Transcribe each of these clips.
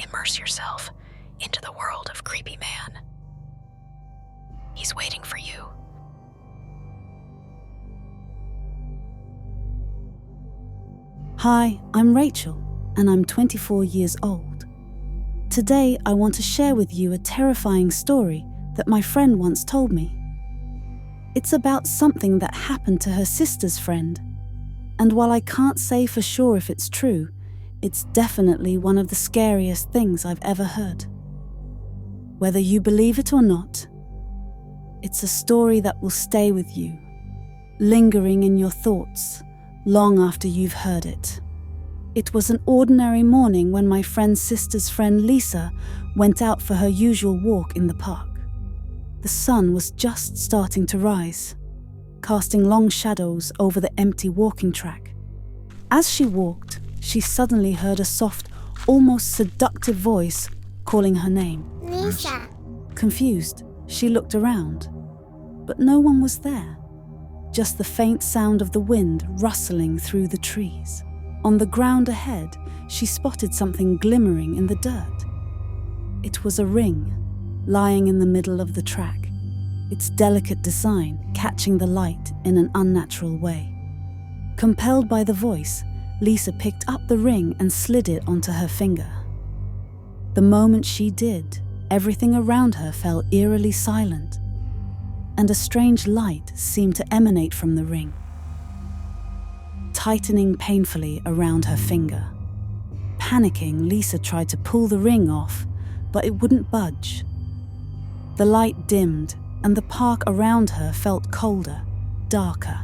immerse yourself into the world of Creepy Man. He's waiting for you. Hi, I'm Rachel, and I'm 24 years old. Today, I want to share with you a terrifying story that my friend once told me. It's about something that happened to her sister's friend, and while I can't say for sure if it's true, it's definitely one of the scariest things I've ever heard. Whether you believe it or not, it's a story that will stay with you, lingering in your thoughts long after you've heard it. It was an ordinary morning when my friend's sister's friend Lisa went out for her usual walk in the park. The sun was just starting to rise, casting long shadows over the empty walking track. As she walked, she suddenly heard a soft, almost seductive voice calling her name. Lisa. Confused, she looked around, but no one was there. Just the faint sound of the wind rustling through the trees. On the ground ahead, she spotted something glimmering in the dirt. It was a ring, lying in the middle of the track, its delicate design catching the light in an unnatural way. Compelled by the voice, Lisa picked up the ring and slid it onto her finger. The moment she did, everything around her fell eerily silent, and a strange light seemed to emanate from the ring, tightening painfully around her finger. Panicking, Lisa tried to pull the ring off, but it wouldn't budge. The light dimmed, and the park around her felt colder, darker.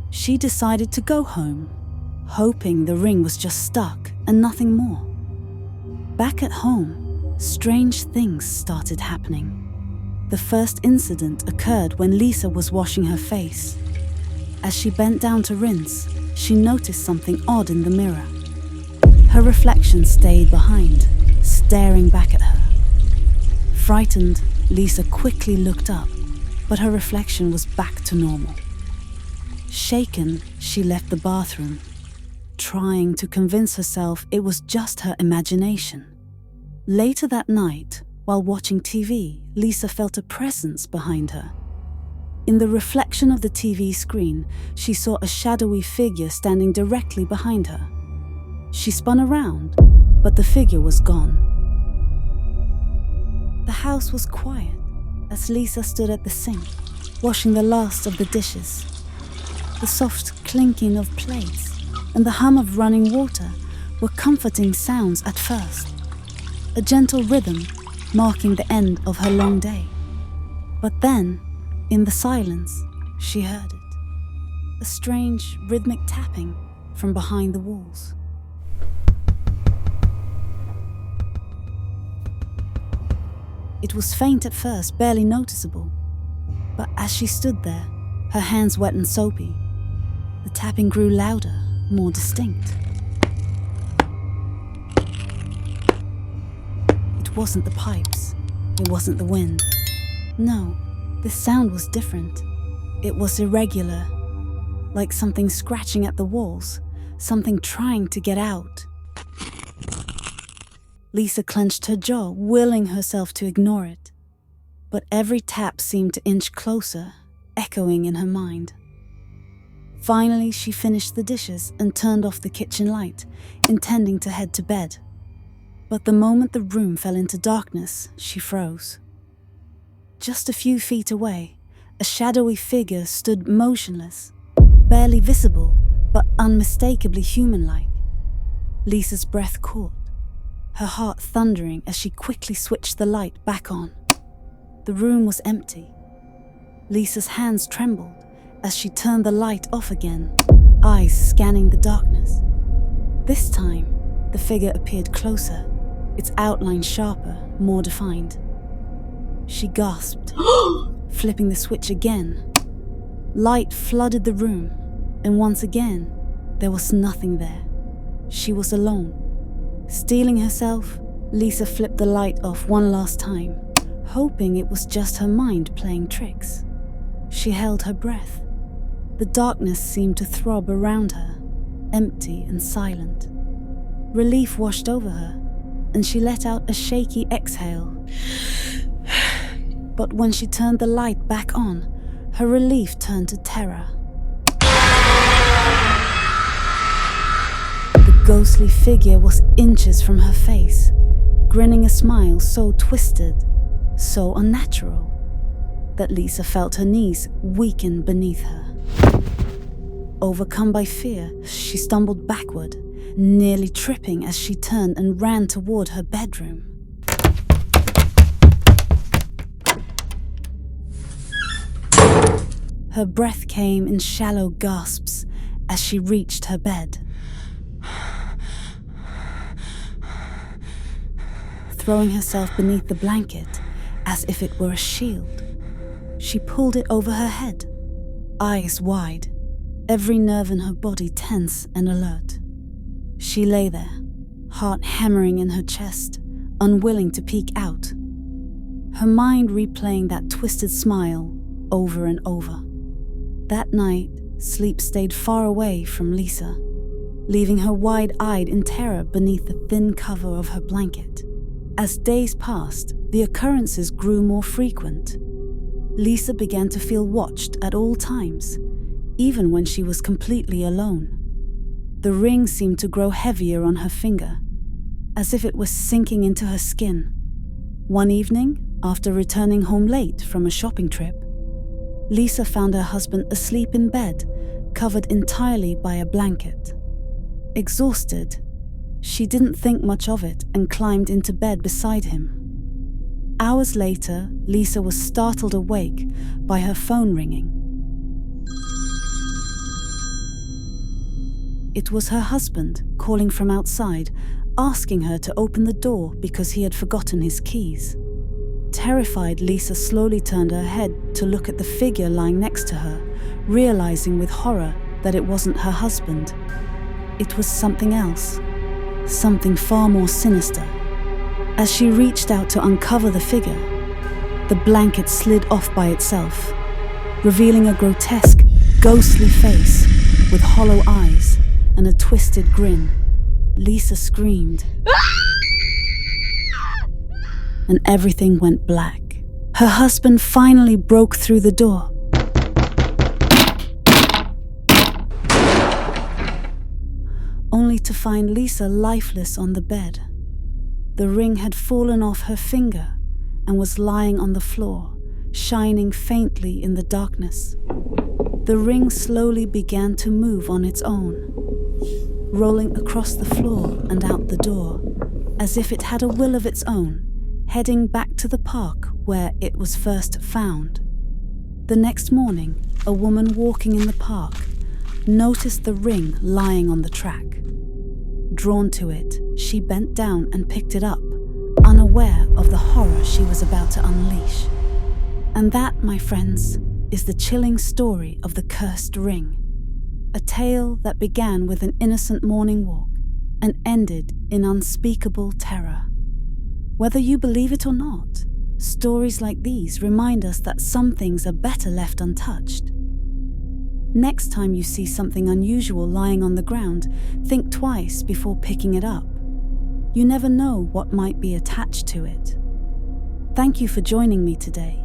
She decided to go home, hoping the ring was just stuck and nothing more. Back at home, strange things started happening. The first incident occurred when Lisa was washing her face. As she bent down to rinse, she noticed something odd in the mirror. Her reflection stayed behind, staring back at her. Frightened, Lisa quickly looked up, but her reflection was back to normal. Shaken, she left the bathroom, trying to convince herself it was just her imagination. Later that night, while watching TV, Lisa felt a presence behind her. In the reflection of the TV screen, she saw a shadowy figure standing directly behind her. She spun around, but the figure was gone. The house was quiet as Lisa stood at the sink, washing the last of the dishes. The soft clinking of plates and the hum of running water were comforting sounds at first, a gentle rhythm marking the end of her long day. But then, in the silence, she heard it, a strange rhythmic tapping from behind the walls. It was faint at first, barely noticeable, but as she stood there, her hands wet and soapy, the tapping grew louder, more distinct. It wasn't the pipes, it wasn't the wind. No, this sound was different. It was irregular, like something scratching at the walls, something trying to get out. Lisa clenched her jaw, willing herself to ignore it. But every tap seemed to inch closer, echoing in her mind. Finally, she finished the dishes and turned off the kitchen light, intending to head to bed. But the moment the room fell into darkness, she froze. Just a few feet away, a shadowy figure stood motionless, barely visible, but unmistakably human-like. Lisa's breath caught, her heart thundering as she quickly switched the light back on. The room was empty. Lisa's hands trembled as she turned the light off again, eyes scanning the darkness. This time, the figure appeared closer, its outline sharper, more defined. She gasped, flipping the switch again. Light flooded the room, and once again, there was nothing there. She was alone. Steeling herself, Lisa flipped the light off one last time, hoping it was just her mind playing tricks. She held her breath. The darkness seemed to throb around her, empty and silent. Relief washed over her. and she let out a shaky exhale. But when she turned the light back on, her relief turned to terror. The ghostly figure was inches from her face, grinning a smile so twisted, so unnatural, that Lisa felt her knees weaken beneath her. Overcome by fear, she stumbled backward, nearly tripping as she turned and ran toward her bedroom. Her breath came in shallow gasps as she reached her bed. Throwing herself beneath the blanket as if it were a shield, she pulled it over her head, eyes wide, every nerve in her body tense and alert. She lay there, heart hammering in her chest, unwilling to peek out, her mind replaying that twisted smile over and over. That night, sleep stayed far away from Lisa, leaving her wide-eyed in terror beneath the thin cover of her blanket. As days passed, the occurrences grew more frequent. Lisa began to feel watched at all times, even when she was completely alone. The ring seemed to grow heavier on her finger, as if it was sinking into her skin. One evening, after returning home late from a shopping trip, Lisa found her husband asleep in bed, covered entirely by a blanket. Exhausted, she didn't think much of it and climbed into bed beside him. Hours later, Lisa was startled awake by her phone ringing. It was her husband calling from outside, asking her to open the door because he had forgotten his keys. Terrified, Lisa slowly turned her head to look at the figure lying next to her, realizing with horror that it wasn't her husband. It was something else, something far more sinister. As she reached out to uncover the figure, the blanket slid off by itself, revealing a grotesque, ghostly face with hollow eyes and a twisted grin. Lisa screamed, and everything went black. Her husband finally broke through the door. Only to find Lisa lifeless on the bed. The ring had fallen off her finger and was lying on the floor, shining faintly in the darkness. The ring slowly began to move on its own, rolling across the floor and out the door, as if it had a will of its own, heading back to the park where it was first found. The next morning, a woman walking in the park noticed the ring lying on the track. Drawn to it, she bent down and picked it up, unaware of the horror she was about to unleash. And that, my friends, is the chilling story of the cursed ring. A tale that began with an innocent morning walk and ended in unspeakable terror. Whether you believe it or not, stories like these remind us that some things are better left untouched. Next time you see something unusual lying on the ground, think twice before picking it up. You never know what might be attached to it. Thank you for joining me today.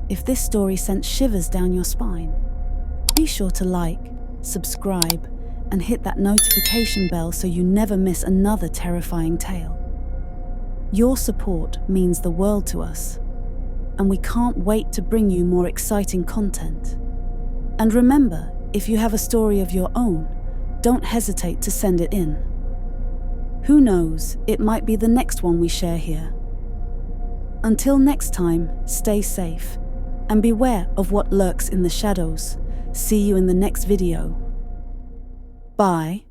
If this story sent shivers down your spine, be sure to like, subscribe, and hit that notification bell so you never miss another terrifying tale. Your support means the world to us, and we can't wait to bring you more exciting content. And remember, if you have a story of your own, don't hesitate to send it in. Who knows, it might be the next one we share here. Until next time, stay safe, and beware of what lurks in the shadows. See you in the next video. Bye.